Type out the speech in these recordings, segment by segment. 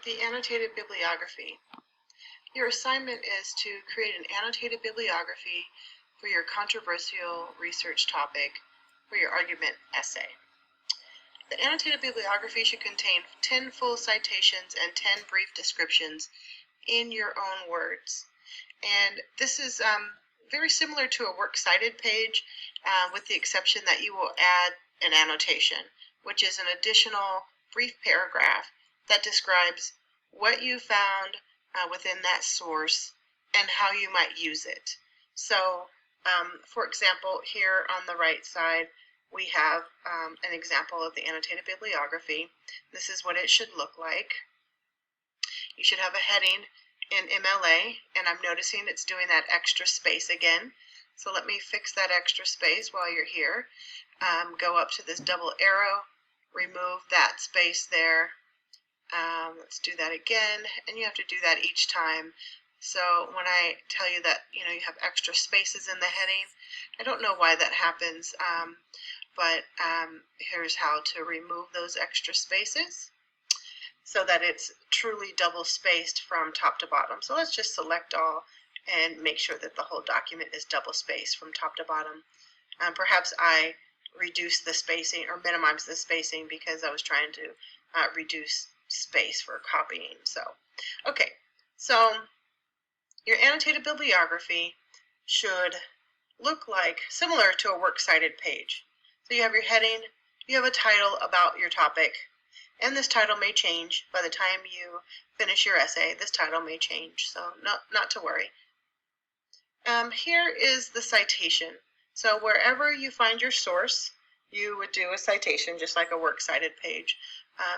The annotated bibliography. Your assignment is to create an annotated bibliography for your controversial research topic for your argument essay. The annotated bibliography should contain 10 full citations and 10 brief descriptions in your own words. And this is very similar to a works cited page, with the exception that you will add an annotation, which is an additional brief paragraph that describes what you found within that source and how you might use it. So, for example, here on the right side, we have an example of the annotated bibliography. This is what it should look like. You should have a heading in MLA, and I'm noticing it's doing that extra space again. So let me fix that extra space while you're here. Go up to this double arrow, remove that space there. Let's do that again, and you have to do that each time. So when I tell you that you have extra spaces in the heading, I don't know why that happens, but here's how to remove those extra spaces so that it's truly double spaced from top to bottom. So let's just select all and make sure that the whole document is double spaced from top to bottom. Perhaps I reduced the spacing or minimized the spacing because I was trying to reduce space for copying. So, okay, so your annotated bibliography should look like similar to a works cited page. So you have your heading, you have a title about your topic, and this title may change by the time you finish your essay. This title may change, so not to worry. Here is the citation. So wherever you find your source, you would do a citation just like a works cited page.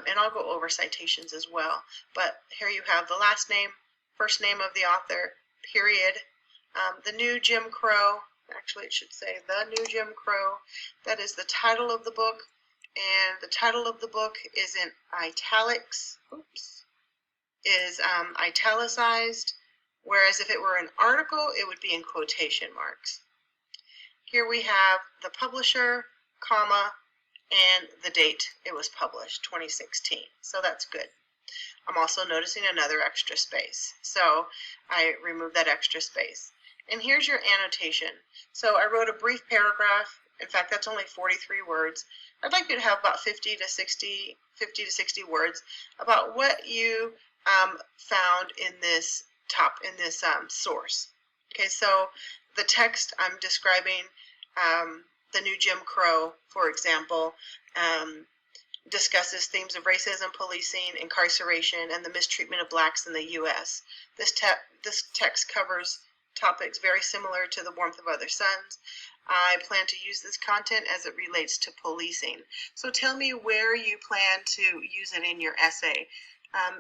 And I'll go over citations as well. But here you have the last name, first name of the author, period. The New Jim Crow, actually it should say The New Jim Crow. That is the title of the book. And the title of the book is in italics, is italicized, whereas if it were an article, it would be in quotation marks. Here we have the publisher, comma, and the date it was published, 2016. So that's good. I'm also noticing another extra space. So I removed that extra space. And here's your annotation. So I wrote a brief paragraph. In fact, that's only 43 words. I'd like you to have about 50 to 60 words about what you found in this source. Okay, so the text I'm describing, the New Jim Crow, for example, discusses themes of racism, policing, incarceration, and the mistreatment of blacks in the U.S. This text covers topics very similar to The Warmth of Other Suns. I plan to use this content as it relates to policing. So tell me where you plan to use it in your essay.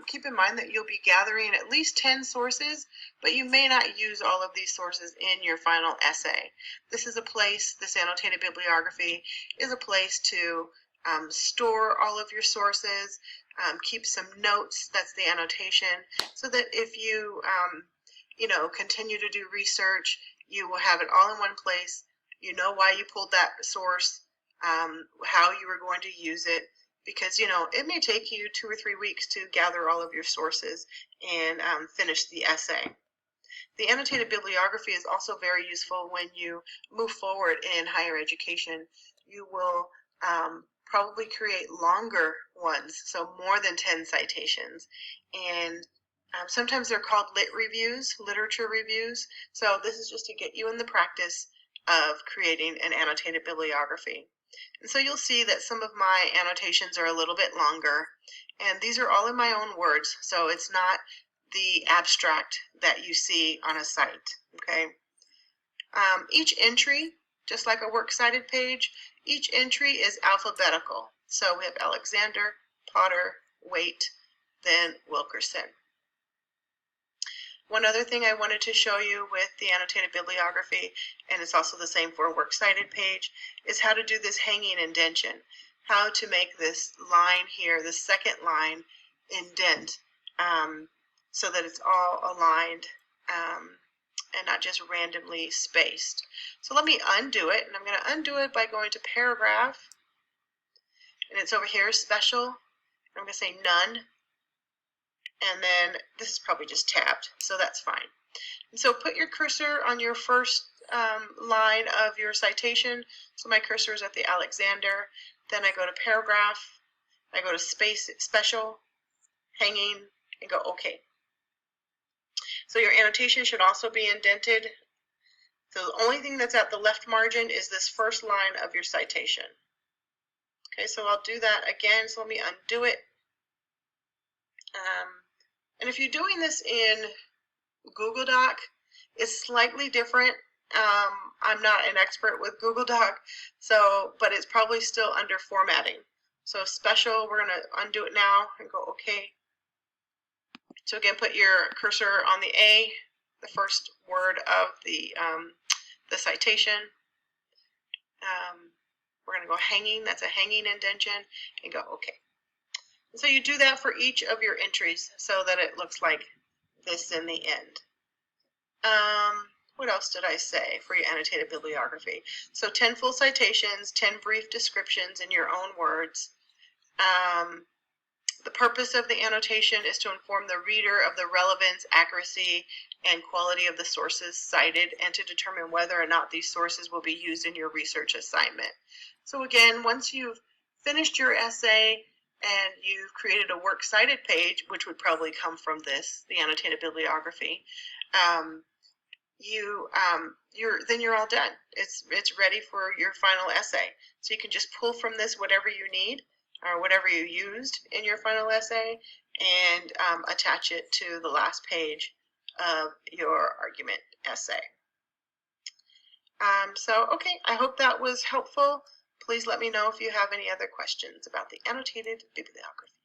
Keep in mind that you'll be gathering at least 10 sources, but you may not use all of these sources in your final essay. This annotated bibliography is a place to store all of your sources, keep some notes, that's the annotation, so that if you, continue to do research, you will have it all in one place. You know why you pulled that source, how you were going to use it, because it may take you 2 or 3 weeks to gather all of your sources and finish the essay. The annotated bibliography is also very useful when you move forward in higher education. You will probably create longer ones, so more than 10 citations, and sometimes they're called literature reviews. So this is just to get you in the practice of creating an annotated bibliography. And so you'll see that some of my annotations are a little bit longer, and these are all in my own words, so it's not the abstract that you see on a site, okay? Each entry, just like a works cited page, each entry is alphabetical. So we have Alexander, Potter, Waite, then Wilkerson. One other thing I wanted to show you with the annotated bibliography, and it's also the same for a works cited page, is how to do this hanging indentation. How to make this line here, the second line, indent so that it's all aligned and not just randomly spaced. So let me undo it, and I'm going to undo it by going to paragraph, and it's over here, special. I'm going to say none, and then this is probably just tabbed, so that's fine. And so put your cursor on your first line of your citation. So my cursor is at the Alexander. Then I go to paragraph. I go to space, special, hanging, and go OK. So your annotation should also be indented. So the only thing that's at the left margin is this first line of your citation. Okay, so I'll do that again. So let me undo it. And if you're doing this in Google Doc, it's slightly different. I'm not an expert with Google Doc, but it's probably still under formatting. So special, we're going to undo it now and go OK. So again, put your cursor on the A, the first word of the citation. We're going to go hanging, that's a hanging indentation, and go OK. And so you do that for each of your entries so that it looks like this in the end. What else did I say for your annotated bibliography? So 10 full citations, 10 brief descriptions in your own words. The purpose of the annotation is to inform the reader of the relevance, accuracy, and quality of the sources cited and to determine whether or not these sources will be used in your research assignment. So again, once you've finished your essay and you've created a works cited page, which would probably come from this, the annotated bibliography, then you're all done. It's ready for your final essay. So you can just pull from this whatever you need or whatever you used in your final essay and attach it to the last page of your argument essay. Okay, I hope that was helpful. Please let me know if you have any other questions about the annotated bibliography.